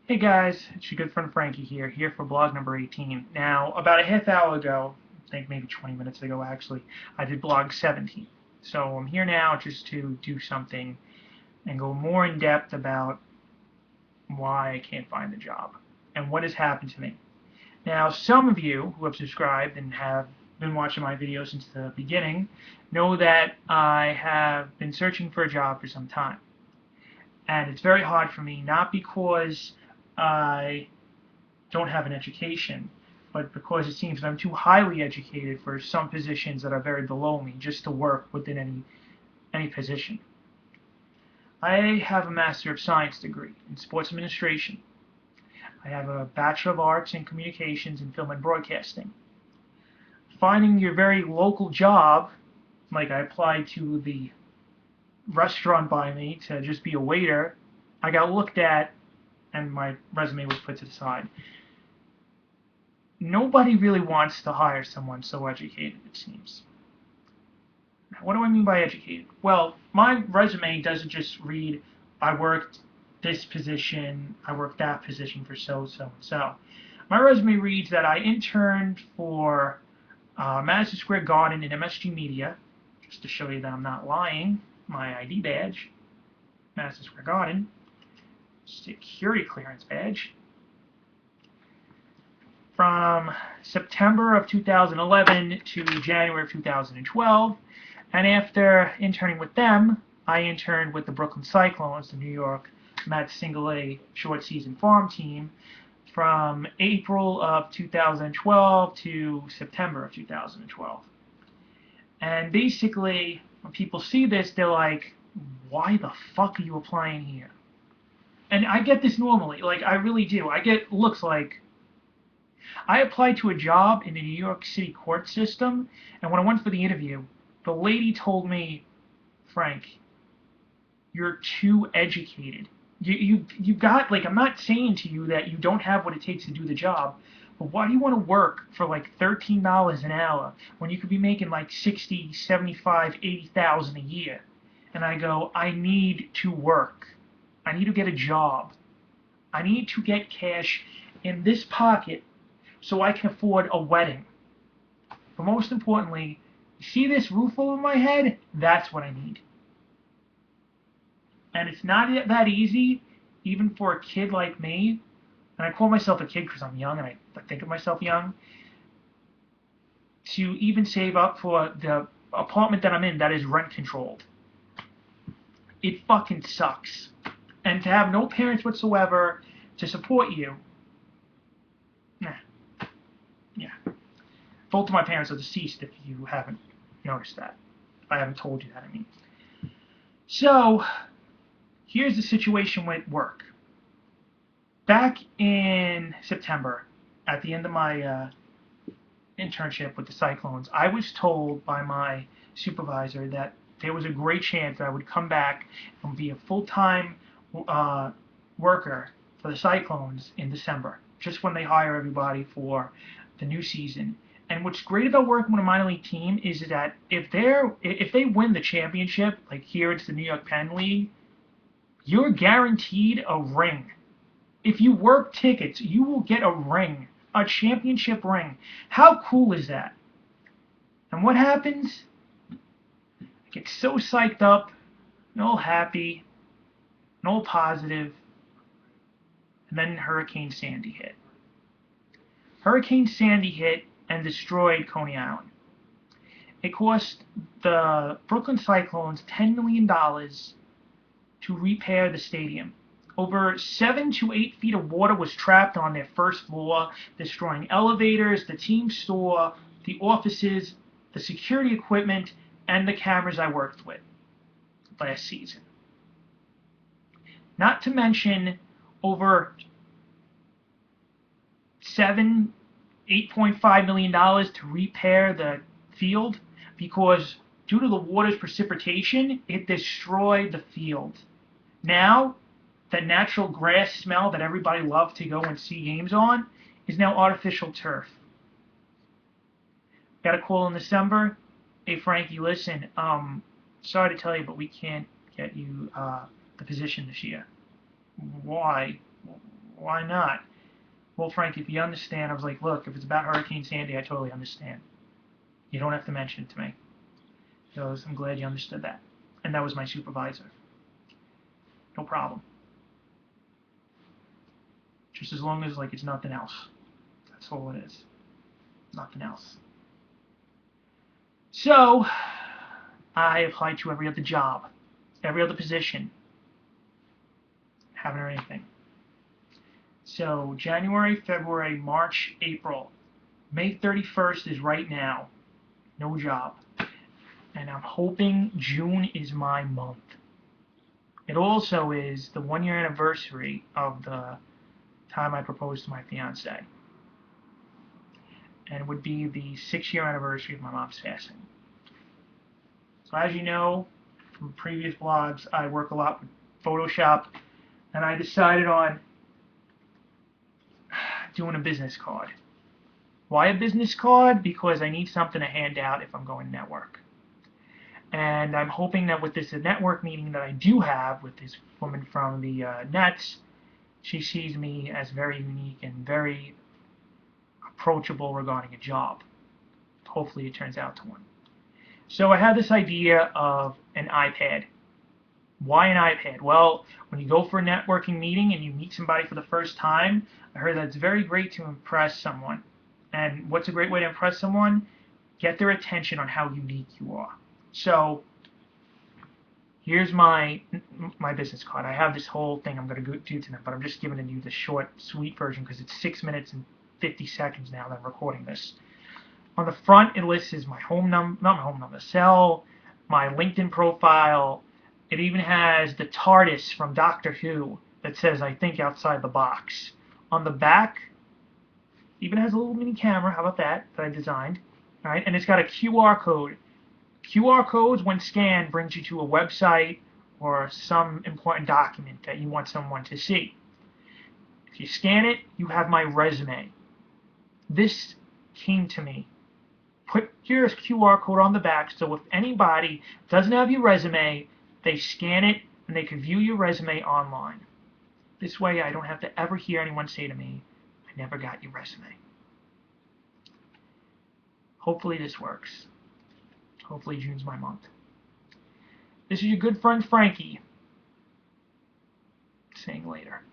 Hey guys, it's your good friend Frankie here for blog number 18. Now, about a half hour ago, I think maybe 20 minutes ago actually, I did blog 17. So I'm here now just to do something and go more in depth about why I can't find a job and what has happened to me. Now, some of you who have subscribed and have been watching my videos since the beginning know that I have been searching for a job for some time. And it's very hard for me, not because I don't have an education, but because it seems that I'm too highly educated for some positions that are very below me just to work within any position. I have a Master of Science degree in Sports Administration. I have a Bachelor of Arts in Communications in Film and Broadcasting. Finding your very local job, like I applied to the restaurant by me to just be a waiter, I got looked at and my resume was put to the side. Nobody really wants to hire someone so educated, it seems. What do I mean by educated? Well, my resume doesn't just read, I worked this position, I worked that position for so, so, and so. My resume reads that I interned for Madison Square Garden and MSG Media, just to show you that I'm not lying, my ID badge, Madison Square Garden, security clearance badge, from September of 2011 to January of 2012, and after interning with them, I interned with the Brooklyn Cyclones, the New York Mets Single A short season farm team, from April of 2012 to September of 2012. And basically, when people see this, they're like, why the fuck are you applying here? And I get this normally, like I really do. I get looks like I applied to a job in the New York City court system, and when I went for the interview, the lady told me, Frank, you're too educated. You got, like, I'm not saying to you that you don't have what it takes to do the job, but why do you want to work for like $13 an hour when you could be making like 60, 75, 80,000 a year? And I go, I need to work. I need to get a job. I need to get cash in this pocket so I can afford a wedding. But most importantly, you see this roof over my head? That's what I need. And it's not that easy, even for a kid like me, and I call myself a kid because I'm young and I think of myself young, to even save up for the apartment that I'm in that is rent controlled. It fucking sucks. And to have no parents whatsoever to support you, nah, yeah. Both of my parents are deceased, if you haven't noticed that. I haven't told you that, I mean. So, here's the situation with work. Back in September, at the end of my internship with the Cyclones, I was told by my supervisor that there was a great chance that I would come back and be a full-time worker for the Cyclones in December, just when they hire everybody for the new season. And what's great about working with a minor league team is that if they win the championship, like here it's the New York Penn League, you're guaranteed a ring. If you work tickets, you will get a ring, a championship ring. How cool is that? And what happens? I get so psyched up, and all happy, and all positive, and then Hurricane Sandy hit. Hurricane Sandy hit and destroyed Coney Island. It cost the Brooklyn Cyclones $10 million to repair the stadium. Over 7 to 8 feet of water was trapped on their first floor, destroying elevators, the team store, the offices, the security equipment, and the cameras I worked with last season. Not to mention over $8.5 million to repair the field because due to the water's precipitation, it destroyed the field. Now, the natural grass smell that everybody loved to go and see games on is now artificial turf. Got a call in December. Hey Frankie, listen, sorry to tell you, but we can't get you the position this year. Why? Why not? Well, Frank, if you understand, I was like, look, if it's about Hurricane Sandy, I totally understand. You don't have to mention it to me. He goes, I'm glad you understood that. And that was my supervisor. No problem. Just as long as, like, it's nothing else. That's all it is. Nothing else. So, I applied to every other job, every other position. Haven't heard anything. So, January, February, March, April. May 31st is right now. No job. And I'm hoping June is my month. It also is the 1 year anniversary of the time I proposed to my fiance. And it would be the 6 year anniversary of my mom's passing. So as you know from previous blogs, I work a lot with Photoshop, and I decided on doing a business card. Why a business card? Because I need something to hand out if I'm going to network. And I'm hoping that with this network meeting that I do have with this woman from the Nets, she sees me as very unique and very approachable regarding a job. Hopefully it turns out to one. So I had this idea of an iPad. Why an iPad? Well, when you go for a networking meeting and you meet somebody for the first time, I heard that it's very great to impress someone. And what's a great way to impress someone? Get their attention on how unique you are. So here's my business card. I have this whole thing I'm going to do tonight, but I'm just giving you the short, sweet version because it's 6 minutes and 50 seconds now that I'm recording this. On the front, it lists my home number, not my home number, cell, my LinkedIn profile. It even has the TARDIS from Doctor Who that says, I think outside the box. On the back, even has a little mini camera, how about that I designed. All right, and it's got a QR code. QR codes, when scanned, brings you to a website or some important document that you want someone to see. If you scan it, you have my resume. This came to me. Put your QR code on the back so if anybody doesn't have your resume, they scan it and they can view your resume online. This way I don't have to ever hear anyone say to me, I never got your resume. Hopefully this works. Hopefully June's my month. This is your good friend Frankie saying later.